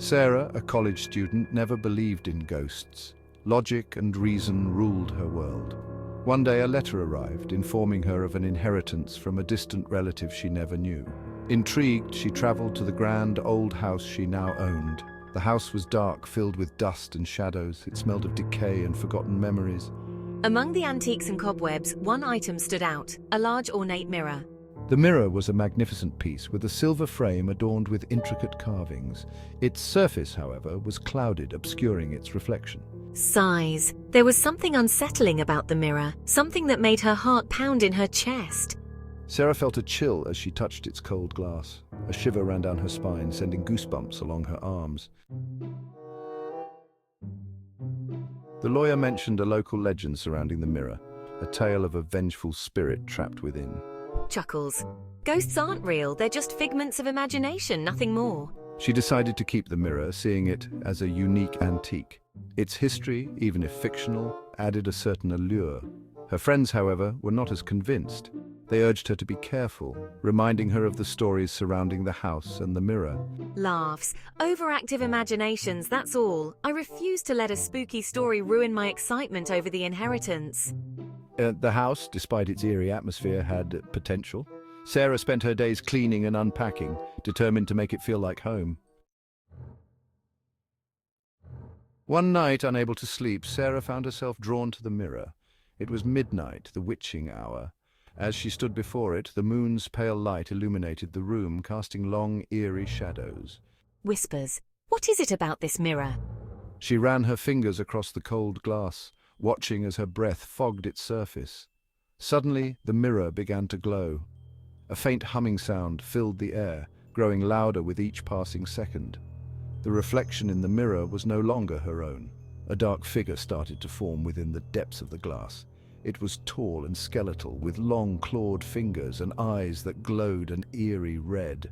Sarah, a college student, never believed in ghosts. Logic and reason ruled her world. One day a letter arrived informing her of an inheritance from a distant relative she never knew. Intrigued, she traveled to the grand old house she now owned. The house was dark, filled with dust and shadows. It smelled of decay and forgotten memories. Among the antiques and cobwebs, one item stood out, a large ornate mirror. The mirror was a magnificent piece with a silver frame adorned with intricate carvings. Its surface, however, was clouded, obscuring its reflection. Sighs. There was something unsettling about the mirror, something that made her heart pound in her chest. Sarah felt a chill as she touched its cold glass. A shiver ran down her spine, sending goosebumps along her arms. The lawyer mentioned a local legend surrounding the mirror, a tale of a vengeful spirit trapped within. Chuckles. Ghosts aren't real, they're just figments of imagination, nothing more. She decided to keep the mirror, seeing it as a unique antique. Its history, even if fictional, added a certain allure. Her friends, however, were not as convinced. They urged her to be careful, reminding her of the stories surrounding the house and the mirror. Laughs. Overactive imaginations, that's all. I refuse to let a spooky story ruin my excitement over the inheritance. The house, despite its eerie atmosphere, had potential. Sarah spent her days cleaning and unpacking, determined to make it feel like home. One night, unable to sleep, Sarah found herself drawn to the mirror. It was midnight, the witching hour. As she stood before it, the moon's pale light illuminated the room, casting long, eerie shadows. Whispers. What is it about this mirror? She ran her fingers across the cold glass, watching as her breath fogged its surface. Suddenly, the mirror began to glow. A faint humming sound filled the air, growing louder with each passing second. The reflection in the mirror was no longer her own. A dark figure started to form within the depths of the glass. It was tall and skeletal, with long clawed fingers and eyes that glowed an eerie red.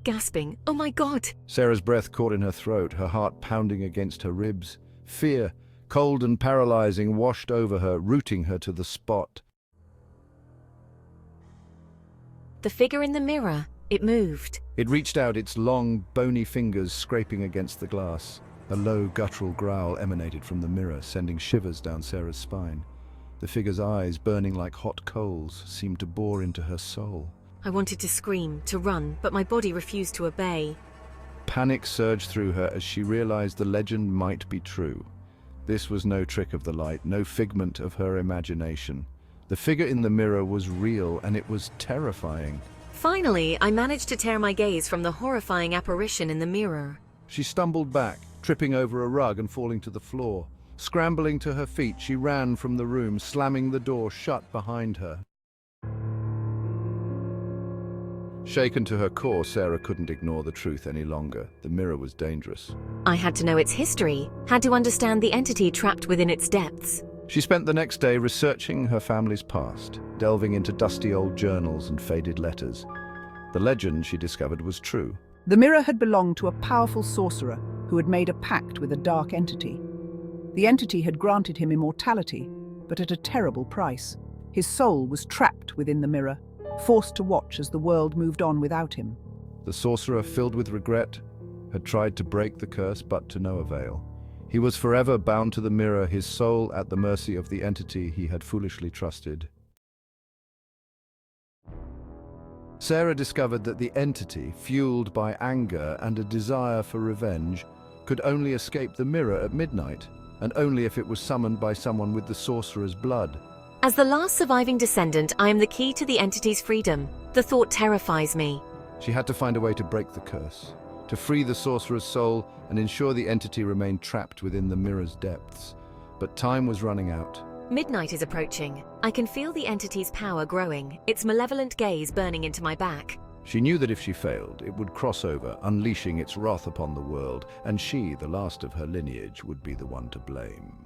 Gasping. Oh my God! Sarah's breath caught in her throat, her heart pounding against her ribs. Fear, cold and paralyzing, washed over her, rooting her to the spot. The figure in the mirror. It moved. It reached out, its long, bony fingers scraping against the glass. A low, guttural growl emanated from the mirror, sending shivers down Sarah's spine. The figure's eyes, burning like hot coals, seemed to bore into her soul. I wanted to scream, to run, but my body refused to obey. Panic surged through her as she realized the legend might be true. This was no trick of the light, no figment of her imagination. The figure in the mirror was real, and it was terrifying. Finally, I managed to tear my gaze from the horrifying apparition in the mirror. She stumbled back, tripping over a rug and falling to the floor. Scrambling to her feet, she ran from the room, slamming the door shut behind her. Shaken to her core, Sarah couldn't ignore the truth any longer. The mirror was dangerous. I had to know its history, had to understand the entity trapped within its depths. She spent the next day researching her family's past, delving into dusty old journals and faded letters. The legend, she discovered, was true. The mirror had belonged to a powerful sorcerer who had made a pact with a dark entity. The entity had granted him immortality, but at a terrible price. His soul was trapped within the mirror, forced to watch as the world moved on without him. The sorcerer, filled with regret, had tried to break the curse, but to no avail. He was forever bound to the mirror, his soul at the mercy of the entity he had foolishly trusted. Sarah discovered that the entity, fueled by anger and a desire for revenge, could only escape the mirror at midnight, and only if it was summoned by someone with the sorcerer's blood. As the last surviving descendant, I am the key to the entity's freedom. The thought terrifies me. She had to find a way to break the curse, to free the sorcerer's soul and ensure the entity remained trapped within the mirror's depths. But time was running out. Midnight is approaching. I can feel the entity's power growing, its malevolent gaze burning into my back. She knew that if she failed, it would cross over, unleashing its wrath upon the world, and she, the last of her lineage, would be the one to blame.